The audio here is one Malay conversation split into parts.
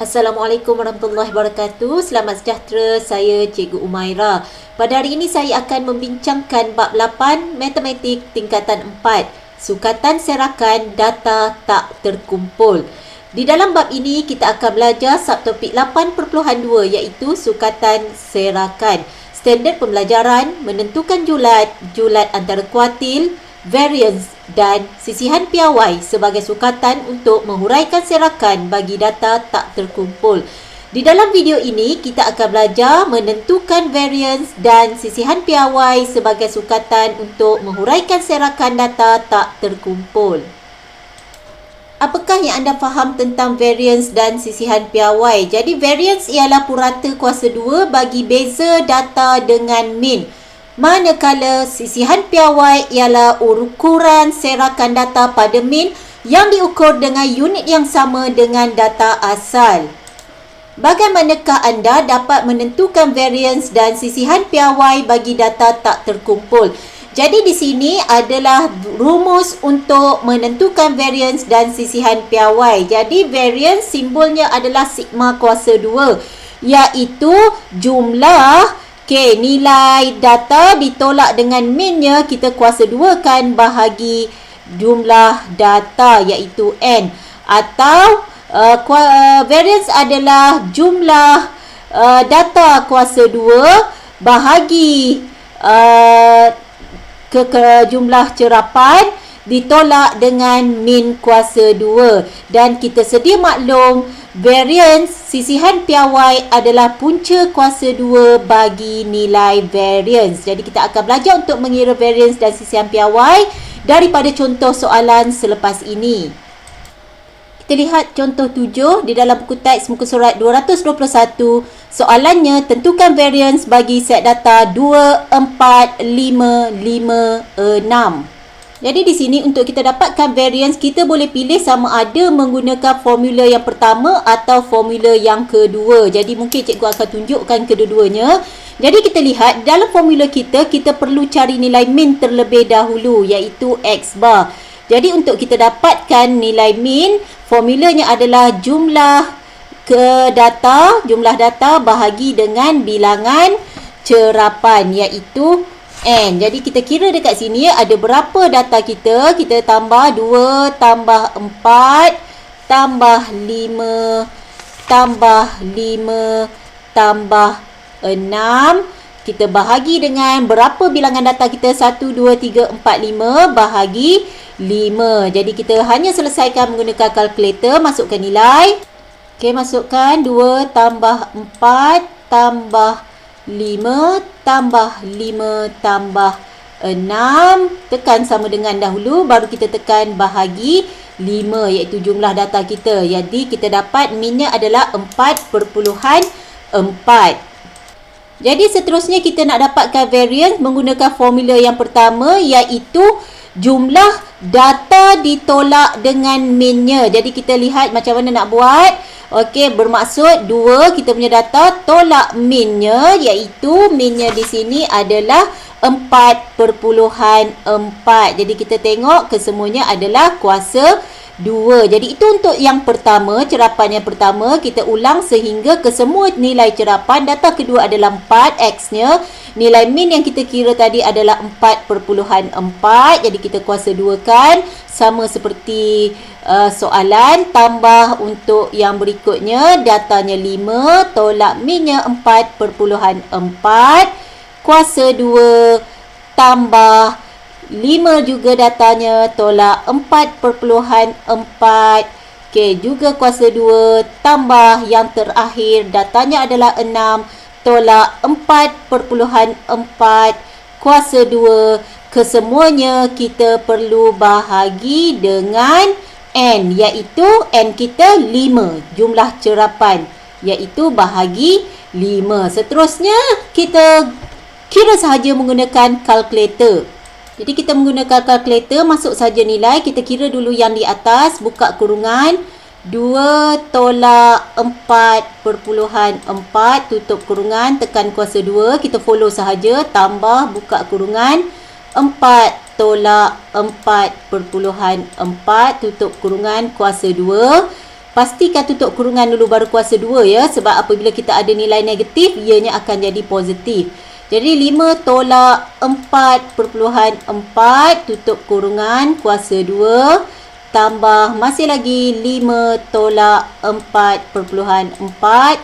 Assalamualaikum warahmatullahi wabarakatuh. Selamat sejahtera, saya Cikgu Umaira. Pada hari ini saya akan membincangkan bab 8 Matematik tingkatan 4, Sukatan serakan data tak terkumpul. Di dalam bab ini kita akan belajar subtopik 8.2 iaitu sukatan serakan. Standard pembelajaran, menentukan julat, julat antara kuartil, variance dan sisihan piawai sebagai sukatan untuk menghuraikan serakan bagi data tak terkumpul. Di dalam video ini, kita akan belajar menentukan variance dan sisihan piawai sebagai sukatan untuk menghuraikan serakan data tak terkumpul. Apakah yang anda faham tentang variance dan sisihan piawai? Jadi variance ialah purata kuasa 2 bagi beza data dengan min. Manakala sisihan piawai ialah ukuran serakan data pada min yang diukur dengan unit yang sama dengan data asal. Bagaimanakah anda dapat menentukan variance dan sisihan piawai bagi data tak terkumpul? Jadi di sini adalah rumus untuk menentukan variance dan sisihan piawai. Jadi variance simbolnya adalah sigma kuasa 2 iaitu jumlah nilai data ditolak dengan minnya, kita kuasa 2 kan bahagi jumlah data iaitu n. Atau variance adalah jumlah data kuasa 2 bahagi jumlah cerapan ditolak dengan min kuasa 2. Dan kita sedia maklum variance sisihan piawai adalah punca kuasa 2 bagi nilai variance. Jadi kita akan belajar untuk mengira variance dan sisihan piawai daripada contoh soalan selepas ini. Kita lihat contoh 7 di dalam buku teks muka surat 221. Soalannya, tentukan variance bagi set data 2, 4, 5, 5, 6. Jadi di sini untuk kita dapatkan variance, kita boleh pilih sama ada menggunakan formula yang pertama atau formula yang kedua. Jadi mungkin cikgu akan tunjukkan kedua-duanya. Jadi kita lihat dalam formula kita perlu cari nilai min terlebih dahulu iaitu X bar. Jadi untuk kita dapatkan nilai min, formulanya adalah jumlah data bahagi dengan bilangan cerapan iaitu N. Jadi kita kira dekat sini ada berapa data kita. Kita tambah 2 tambah 4 tambah 5 tambah 5 tambah 6. Kita bahagi dengan berapa bilangan data kita? 1, 2, 3, 4, 5 bahagi 5. Jadi kita hanya selesaikan menggunakan kalkulator. Masukkan nilai. Okey, masukkan 2 tambah 4 tambah 5 tambah 5 tambah 6. Tekan sama dengan dahulu, baru kita tekan bahagi 5 iaitu jumlah data kita. Jadi kita dapat minnya adalah 4.4. Jadi seterusnya kita nak dapatkan variance menggunakan formula yang pertama iaitu jumlah data ditolak dengan minnya. Jadi kita lihat macam mana nak buat. Okey, bermaksud 2 kita punya data tolak minnya iaitu minnya di sini adalah 4.4. Jadi kita tengok kesemuanya adalah kuasa 2. Jadi itu untuk yang pertama, cerapan yang pertama. Kita ulang sehingga kesemua nilai cerapan. Data kedua adalah 4, X-nya. Nilai min yang kita kira tadi adalah 4.4. Jadi kita kuasa 2 kan. Sama seperti soalan. Tambah untuk yang berikutnya. Datanya 5. Tolak minnya 4.4. Kuasa 2. Tambah 5 juga datanya. Tolak 4.4. Okey, juga kuasa 2. Tambah yang terakhir. Datanya adalah 6. Tolak 4.4. Kuasa 2. Kesemuanya kita perlu bahagi dengan N, iaitu N kita 5. Jumlah cerapan iaitu bahagi 5. Seterusnya kita kira sahaja menggunakan kalkulator. Jadi kita menggunakan kalkulator, masuk saja nilai. Kita kira dulu yang di atas, buka kurungan. 2 tolak 4.4, tutup kurungan, tekan kuasa 2. Kita follow sahaja, tambah, buka kurungan. 4 tolak 4.4, tutup kurungan, kuasa 2. pastikan tutup kurungan dulu baru kuasa 2 ya. Sebab apabila kita ada nilai negatif, ianya akan jadi positif. Jadi 5 tolak 4,4 tutup kurungan kuasa 2 tambah masih lagi 5 tolak 4,4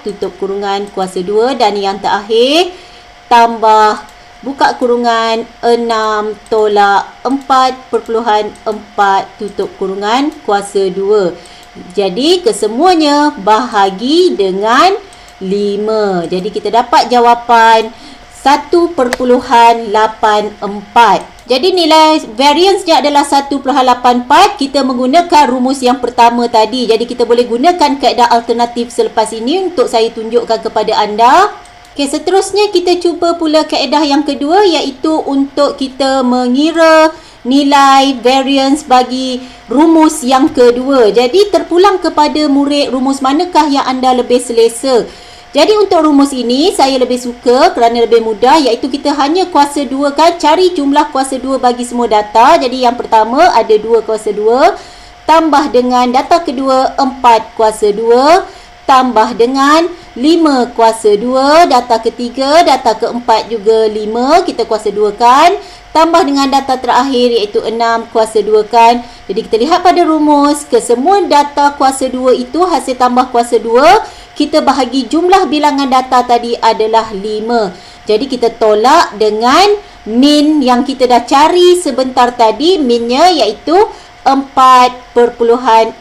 tutup kurungan kuasa 2 dan yang terakhir tambah buka kurungan 6 tolak 4,4 tutup kurungan kuasa 2. Jadi kesemuanya bahagi dengan 5. Jadi kita dapat jawapan 1.84. Jadi nilai variance-nya adalah 1.84. Kita menggunakan rumus yang pertama tadi. Jadi kita boleh gunakan kaedah alternatif selepas ini untuk saya tunjukkan kepada anda. Okey, seterusnya kita cuba pula kaedah yang kedua, iaitu untuk kita mengira nilai variance bagi rumus yang kedua. Jadi terpulang kepada murid, rumus manakah yang anda lebih selesa. Jadi untuk rumus ini saya lebih suka kerana lebih mudah, iaitu kita hanya kuasa 2 kan, cari jumlah kuasa 2 bagi semua data. Jadi yang pertama ada 2 kuasa 2 tambah dengan data kedua 4 kuasa 2 tambah dengan 5 kuasa 2, data ketiga, data keempat juga 5, kita kuasa 2 kan, tambah dengan data terakhir iaitu 6 kuasa 2 kan. Jadi kita lihat pada rumus, kesemua data kuasa 2 itu hasil tambah kuasa 2, kita bahagi jumlah bilangan data tadi adalah 5. Jadi kita tolak dengan min yang kita dah cari sebentar tadi, minnya iaitu 4.4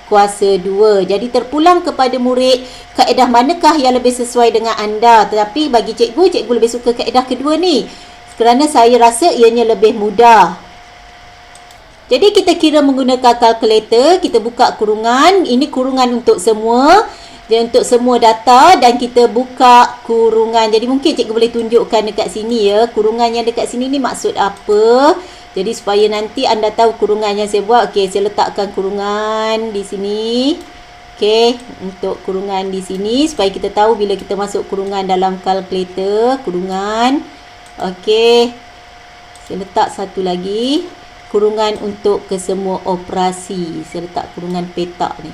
kuasa 2. Jadi terpulang kepada murid, kaedah manakah yang lebih sesuai dengan anda. Tetapi bagi cikgu lebih suka kaedah kedua ni, kerana saya rasa ianya lebih mudah. Jadi kita kira menggunakan kalkulator, kita buka kurungan, ini kurungan untuk semua. Dan untuk semua data dan kita buka kurungan. Jadi mungkin cikgu boleh tunjukkan dekat sini ya. Kurungan yang dekat sini ni maksud apa. Jadi supaya nanti anda tahu kurungan yang saya buat. Okey, saya letakkan kurungan di sini. Okey, untuk kurungan di sini supaya kita tahu bila kita masuk kurungan dalam kalkulator. Kurungan. Okey. Saya letak satu lagi. Kurungan untuk kesemua operasi. Saya letak kurungan petak ni.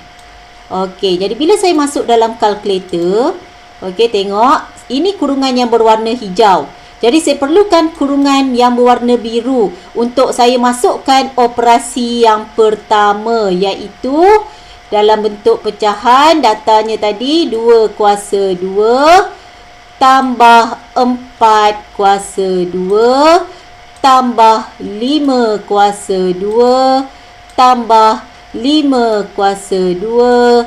Okey, jadi bila saya masuk dalam kalkulator, okey, tengok, ini kurungan yang berwarna hijau. Jadi saya perlukan kurungan yang berwarna biru untuk saya masukkan operasi yang pertama, iaitu dalam bentuk pecahan datanya tadi 2 kuasa 2 tambah 4 kuasa 2 tambah 5 kuasa 2 tambah 5 kuasa 2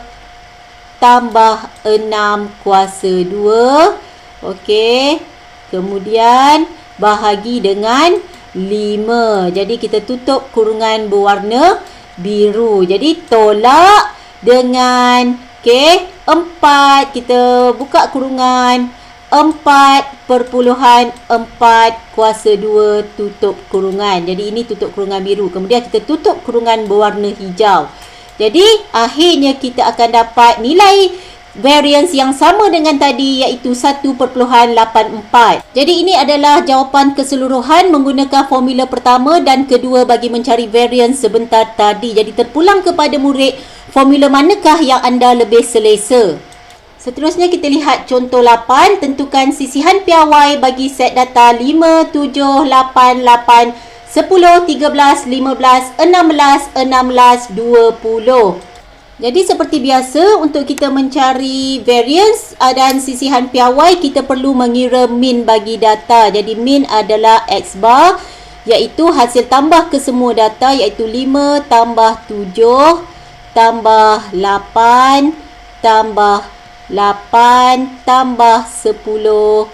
tambah 6 kuasa 2. Okey. Kemudian bahagi dengan 5. Jadi kita tutup kurungan berwarna biru. Jadi tolak dengan 4. Kita buka kurungan 4.4 kuasa 2 tutup kurungan. Jadi ini tutup kurungan biru. Kemudian kita tutup kurungan berwarna hijau. Jadi akhirnya kita akan dapat nilai variance yang sama dengan tadi, iaitu 1.84. Jadi ini adalah jawapan keseluruhan menggunakan formula pertama dan kedua bagi mencari variance sebentar tadi. Jadi terpulang kepada murid, formula manakah yang anda lebih selesa. Seterusnya kita lihat contoh 8. Tentukan sisihan piawai bagi set data 5, 7, 8, 8, 10, 13, 15, 16, 16, 20. Jadi seperti biasa, untuk kita mencari variance dan sisihan piawai, kita perlu mengira min bagi data. Jadi min adalah X bar, iaitu hasil tambah ke semua data, iaitu 5 tambah 7 tambah 8 tambah 8 tambah 10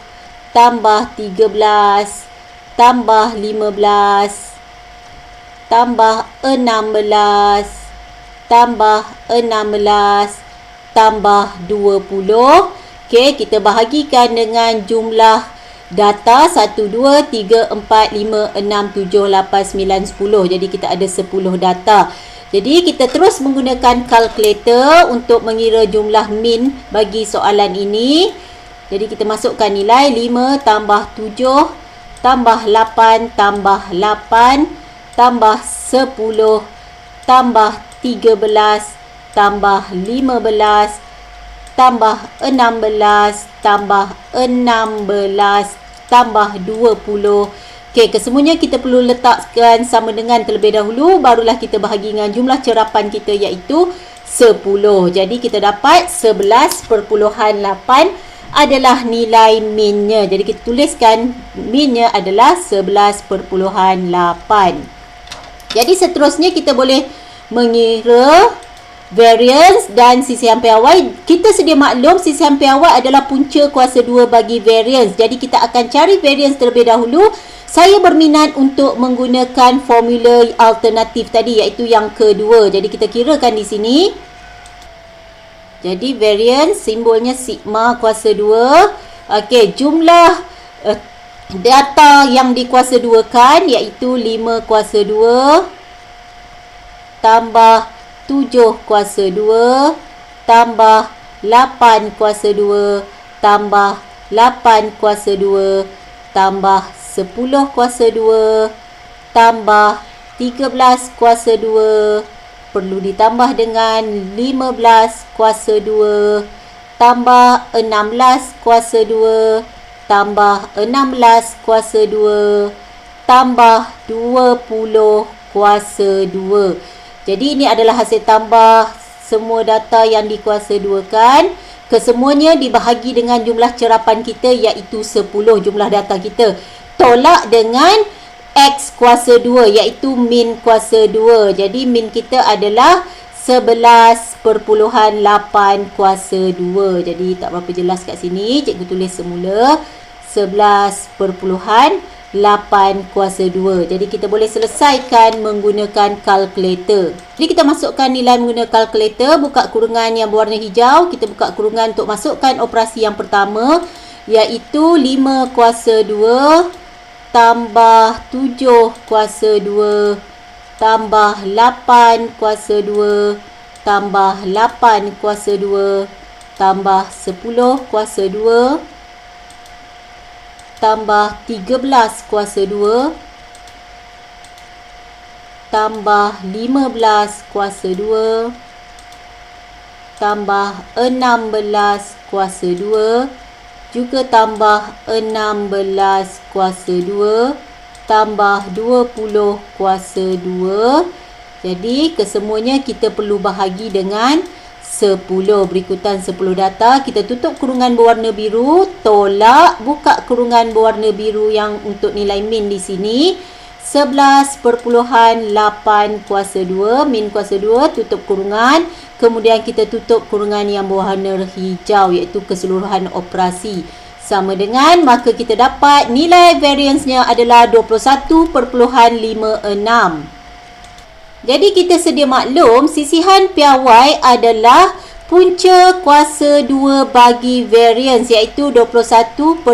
tambah 13 tambah 15 tambah 16 tambah 16 tambah 20. Okey, kita bahagikan dengan jumlah data 1, 2, 3, 4, 5, 6, 7, 8, 9, 10. Jadi kita ada 10 data. Jadi kita terus menggunakan kalkulator untuk mengira jumlah min bagi soalan ini. Jadi kita masukkan nilai 5 tambah 7 tambah 8 tambah 8 tambah 10 tambah 13 tambah 15 tambah 16 tambah 16 tambah 20. Okey, kesemuanya kita perlu letakkan sama dengan terlebih dahulu, barulah kita bahagi dengan jumlah cerapan kita iaitu 10. Jadi kita dapat 11.8 adalah nilai minnya. Jadi kita tuliskan minnya adalah 11.8. Jadi seterusnya kita boleh mengira variance dan sisihan piawai. Kita sedia maklum sisihan piawai adalah punca kuasa 2 bagi variance. Jadi kita akan cari variance terlebih dahulu. Saya berminat untuk menggunakan formula alternatif tadi iaitu yang kedua. Jadi kita kirakan di sini. Jadi variance simbolnya sigma kuasa 2. Okey, jumlah data yang dikuasa 2kan iaitu 5 kuasa 2 tambah 7 kuasa 2 tambah 8 kuasa 2 tambah 8 kuasa 2 tambah 10 kuasa 2 tambah 13 kuasa 2 perlu ditambah dengan 15 kuasa 2 tambah 16 kuasa 2 tambah 16 kuasa 2 tambah 20 kuasa 2. Jadi ini adalah hasil tambah semua data yang dikuasa 2 kan. Kesemuanya dibahagi dengan jumlah cerapan kita iaitu 10 jumlah data kita. Tolak dengan X kuasa 2 iaitu min kuasa 2. Jadi min kita adalah 11.8 kuasa 2. Jadi tak berapa jelas kat sini. Cikgu tulis semula 11.8 kuasa 2. Jadi kita boleh selesaikan menggunakan kalkulator. Jadi kita masukkan nilai menggunakan kalkulator. Buka kurungan yang berwarna hijau. Kita buka kurungan untuk masukkan operasi yang pertama iaitu 5 kuasa 2 tambah 7 kuasa 2 tambah 8 kuasa 2 tambah 8 kuasa 2 tambah 10 kuasa 2 tambah 13 kuasa 2 tambah 15 kuasa 2 tambah 16 kuasa 2 juga tambah 16 kuasa 2 tambah 20 kuasa 2. Jadi kesemuanya kita perlu bahagi dengan 10. Berikutan 10 data. Kita tutup kurungan berwarna biru, tolak, buka kurungan berwarna biru yang untuk nilai min di sini. 11.8 kuasa 2, min kuasa 2, tutup kurungan. Kemudian kita tutup kurungan yang berwarna hijau iaitu keseluruhan operasi. Sama dengan, maka kita dapat nilai variance-nya adalah 21.56. Jadi kita sedia maklum sisihan piawai adalah punca kuasa 2 bagi variance iaitu 21.56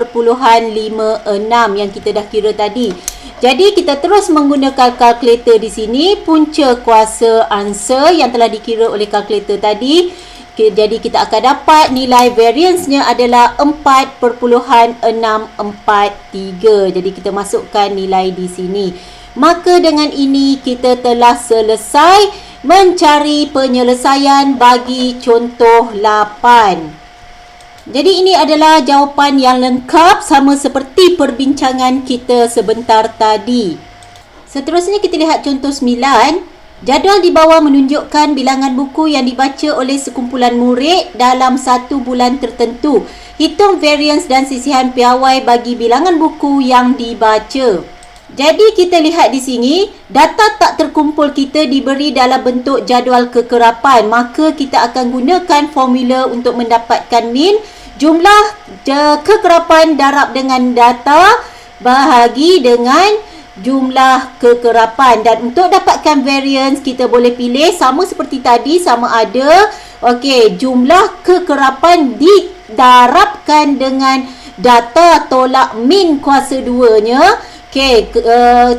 yang kita dah kira tadi. Jadi kita terus menggunakan kalkulator di sini, punca kuasa answer yang telah dikira oleh kalkulator tadi. Jadi kita akan dapat nilai variance-nya adalah 4.643. Jadi kita masukkan nilai di sini. Maka dengan ini kita telah selesai mencari penyelesaian bagi contoh 8. Jadi ini adalah jawapan yang lengkap sama seperti perbincangan kita sebentar tadi. Seterusnya kita lihat contoh 9. Jadual di bawah menunjukkan bilangan buku yang dibaca oleh sekumpulan murid dalam satu bulan tertentu. Hitung variance dan sisihan piawai bagi bilangan buku yang dibaca. Jadi kita lihat di sini, data tak terkumpul kita diberi dalam bentuk jadual kekerapan. Maka kita akan gunakan formula untuk mendapatkan min. Jumlah kekerapan darab dengan data bahagi dengan jumlah kekerapan. Dan untuk dapatkan variance, kita boleh pilih sama seperti tadi, sama ada jumlah kekerapan didarabkan dengan data tolak min kuasa 2-nya.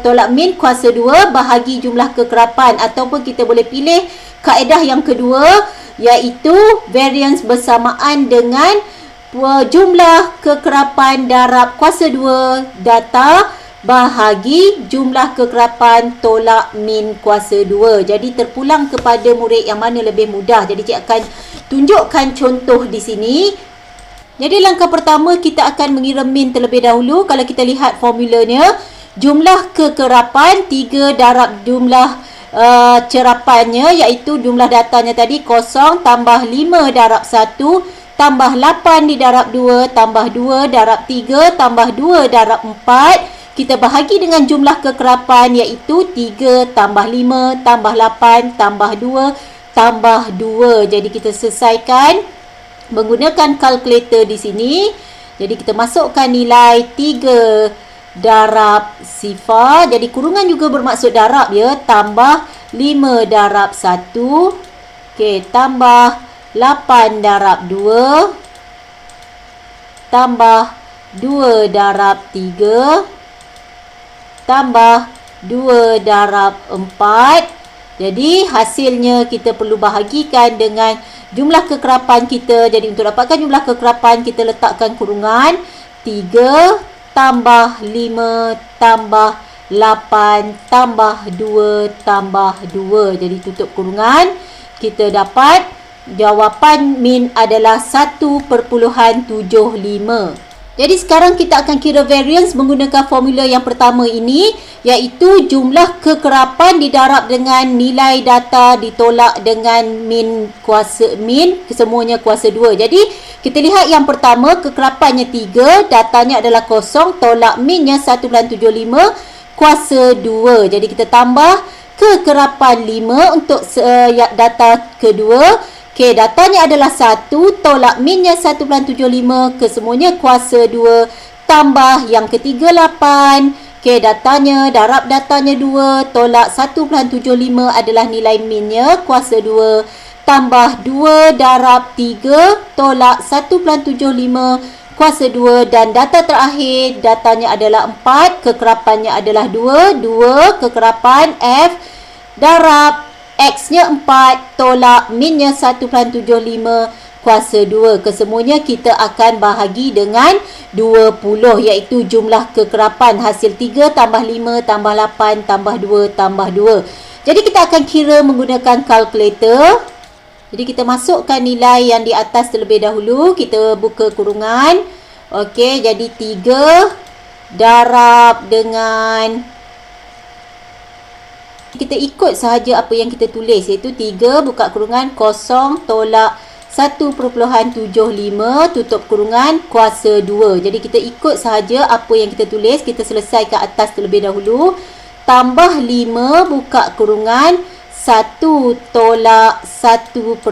Tolak min kuasa 2 bahagi jumlah kekerapan. Ataupun kita boleh pilih kaedah yang kedua iaitu variance bersamaan dengan jumlah kekerapan darab kuasa 2 data bahagi jumlah kekerapan tolak min kuasa 2. Jadi terpulang kepada murid yang mana lebih mudah. Jadi cik akan tunjukkan contoh di sini. Jadi langkah pertama kita akan mengira min terlebih dahulu. Kalau kita lihat formulanya, jumlah kekerapan 3 darab jumlah cerapannya, iaitu jumlah datanya tadi 0 tambah 5 darab 1 tambah 8 didarab 2 tambah 2 darab 3 tambah 2 darab 4. Kita bahagi dengan jumlah kekerapan, iaitu 3 tambah 5 tambah 8 tambah 2 tambah 2. Jadi kita selesaikan menggunakan kalkulator di sini. Jadi kita masukkan nilai 3 darab sifar. Jadi kurungan juga bermaksud darab ya. Tambah 5 darab 1. Okey, tambah 8 darab 2. Tambah 2 darab 3. Tambah 2 darab 4. Jadi hasilnya kita perlu bahagikan dengan jumlah kekerapan kita. Jadi untuk dapatkan jumlah kekerapan, kita letakkan kurungan 3 tambah 5 tambah 8 tambah 2 tambah 2. Jadi tutup kurungan. Kita dapat jawapan min adalah 1.75. Jadi sekarang kita akan kira variance menggunakan formula yang pertama ini, iaitu jumlah kekerapan didarab dengan nilai data ditolak dengan min kesemuanya kuasa 2. Jadi kita lihat yang pertama, kekerapannya 3, datanya adalah 0, tolak minnya 1.75 kuasa 2. Jadi kita tambah kekerapan 5 untuk data kedua. Okey, datanya adalah 1, tolak minnya 1.75, kesemuanya kuasa 2, tambah yang ketiga 8. Okey, darab datanya 2, tolak 1.75 adalah nilai minnya, kuasa 2, tambah 2 darab 3, tolak 1.75, kuasa 2, dan data terakhir, datanya adalah 4, kekerapannya adalah 2, kekerapan F, darab X-nya 4, tolak minnya 1.75 kuasa 2. Kesemuanya kita akan bahagi dengan 20, iaitu jumlah kekerapan. Hasil 3 tambah 5 tambah 8 tambah 2 tambah 2. Jadi kita akan kira menggunakan kalkulator. Jadi kita masukkan nilai yang di atas terlebih dahulu. Kita buka kurungan. Okey, jadi 3 darab dengan, kita ikut sahaja apa yang kita tulis, iaitu 3 buka kurungan 0 tolak 1.75 tutup kurungan kuasa 2. Jadi kita ikut sahaja apa yang kita tulis. Kita selesaikan atas terlebih dahulu. Tambah 5 buka kurungan 1 tolak 1.75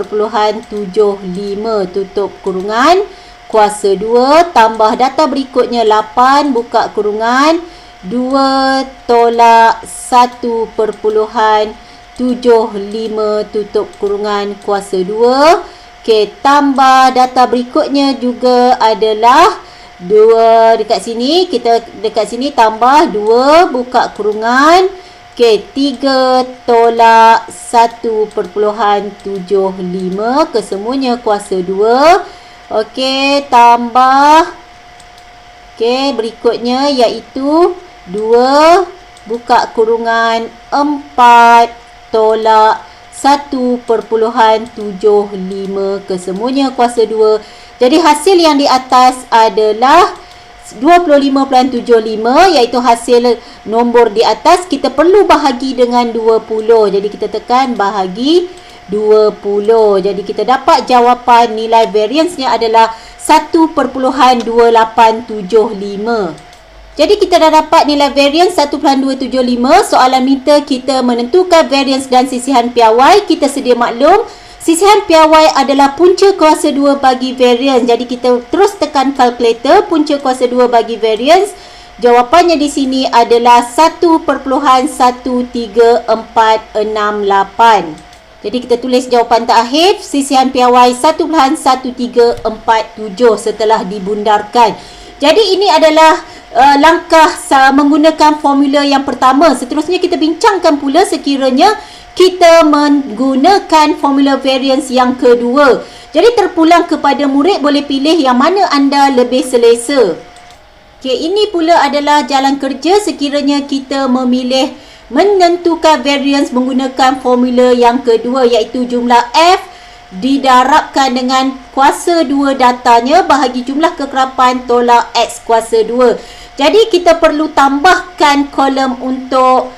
tutup kurungan kuasa 2. Tambah data berikutnya 8 buka kurungan 2 tolak 1.75 tutup kurungan kuasa 2. Okey, tambah data berikutnya juga adalah 2 dekat sini. Kita dekat sini tambah 2 buka kurungan. Okey, 3 tolak 1.75 kesemuanya kuasa 2. Okey, tambah. Okey, berikutnya iaitu 2 buka kurungan 4 tolak 1.75 kesemuanya kuasa 2. Jadi hasil yang di atas adalah 25.75, iaitu hasil nombor di atas. Kita perlu bahagi dengan 20. Jadi kita tekan bahagi 20. Jadi kita dapat jawapan nilai variance-nya adalah 1.2875. Jadi kita dah dapat nilai variance 1.275. Soalan minta kita menentukan variance dan sisihan piawai. Kita sedia maklum, sisihan piawai adalah punca kuasa 2 bagi variance. Jadi kita terus tekan kalkulator, punca kuasa 2 bagi variance. Jawapannya di sini adalah 1.13468. Jadi kita tulis jawapan terakhir, sisihan piawai 1.1347 setelah dibundarkan. Jadi ini adalah langkah menggunakan formula yang pertama. Seterusnya kita bincangkan pula sekiranya kita menggunakan formula variance yang kedua. Jadi terpulang kepada murid boleh pilih yang mana anda lebih selesa. Okey, ini pula adalah jalan kerja sekiranya kita memilih menentukan variance menggunakan formula yang kedua, iaitu jumlah F didarabkan dengan kuasa 2 datanya bahagi jumlah kekerapan tolak X kuasa 2. Jadi kita perlu tambahkan kolom untuk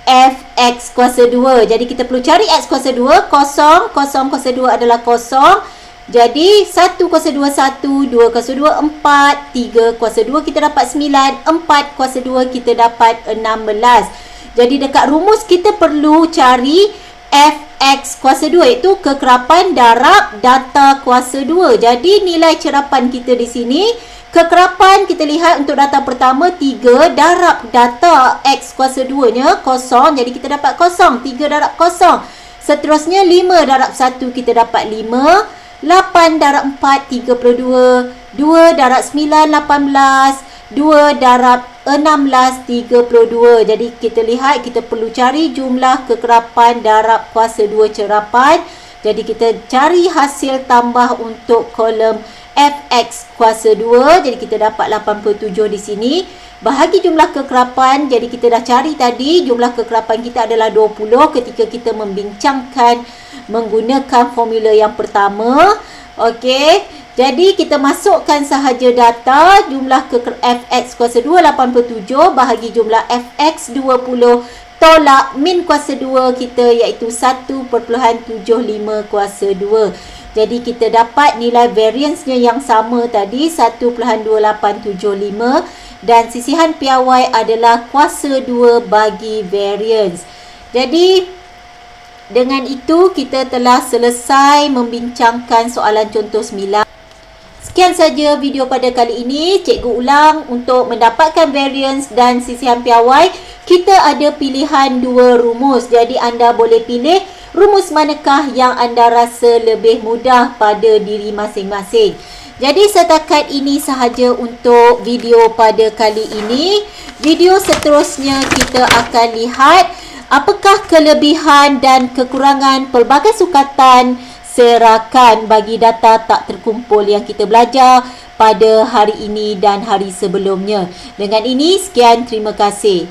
Fx kuasa 2. Jadi kita perlu cari X kuasa 2. Kosong kuasa 2 adalah kosong. Jadi 1 kuasa 2 1, 2 kuasa 2 4, 3 kuasa 2 kita dapat 9, 4 kuasa 2 kita dapat 16. Jadi dekat rumus kita perlu cari Fx kuasa 2, iaitu kekerapan darab data kuasa 2. Jadi nilai cerapan kita di sini, kekerapan kita lihat untuk data pertama 3 darab data X kuasa 2 nya kosong. Jadi kita dapat kosong, 3 darab kosong. Seterusnya 5 darab 1 kita dapat 5. 8 darab 4, 32. 2 darab 9, 18. 2 darab 16, 32. Jadi kita lihat, kita perlu cari jumlah kekerapan darab kuasa 2 cerapan. Jadi kita cari hasil tambah untuk kolom Fx kuasa 2. Jadi kita dapat 87 di sini. Bahagi jumlah kekerapan, jadi kita dah cari tadi, jumlah kekerapan kita adalah 20 ketika kita membincangkan menggunakan formula yang pertama. Okey, jadi kita masukkan sahaja data jumlah Fx kuasa 2 87 bahagi jumlah Fx 20 tolak min kuasa 2 kita, iaitu 1.75 kuasa 2. Jadi kita dapat nilai variance-nya yang sama tadi, 1.2875, dan sisihan piawai adalah kuasa 2 bagi variance. Jadi dengan itu kita telah selesai membincangkan soalan contoh 9. Sekian saja video pada kali ini. Cikgu ulang, untuk mendapatkan variance dan sisihan piawai, kita ada pilihan 2 rumus. Jadi anda boleh pilih rumus manakah yang anda rasa lebih mudah pada diri masing-masing. Jadi setakat ini sahaja untuk video pada kali ini. Video seterusnya kita akan lihat apakah kelebihan dan kekurangan pelbagai sukatan serakan bagi data tak terkumpul yang kita belajar pada hari ini dan hari sebelumnya. Dengan ini, sekian, terima kasih.